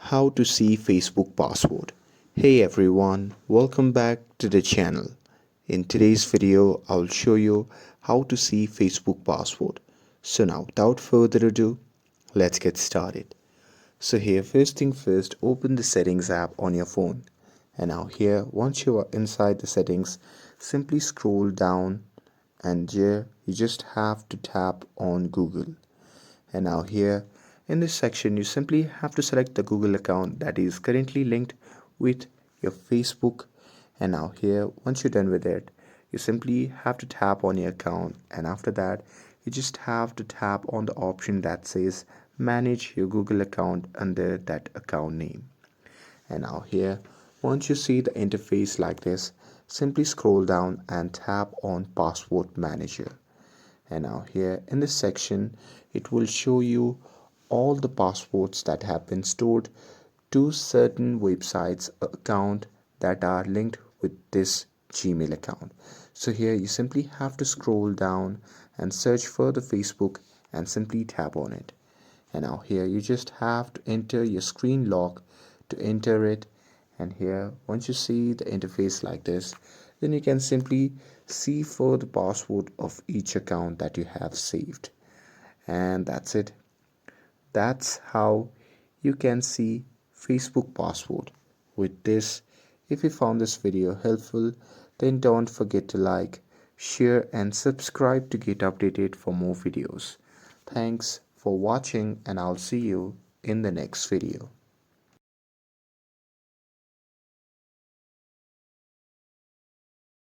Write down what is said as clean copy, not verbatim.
How to see Facebook password. Hey everyone, welcome back to the channel. In today's video, I'll show you how to see Facebook password. So now, without further ado, let's get started. So here, first thing first, open the settings app on your phone. And now here, once you are inside the settings, simply scroll down and here you just have to tap on Google. And now here in this section you simply have to select the Google account that is currently linked with your Facebook. And now here, once you're done with it, you simply have to tap on your account, and after that you just have to tap on the option that says manage your Google account under that account name. And now here, once you see the interface like this, simply scroll down and tap on password manager. And now here in this section it will show you all the passwords that have been stored to certain websites account that are linked with this Gmail account. So here you simply have to scroll down and search for the Facebook and simply tap on it. And now here you just have to enter your screen lock to enter it. And here once you see the interface like this, then you can simply see for the password of each account that you have saved. And that's it. That's how you can see Facebook password. With this, if you found this video helpful, then don't forget to like, share and subscribe to get updated for more videos. Thanks for watching and I'll see you in the next video.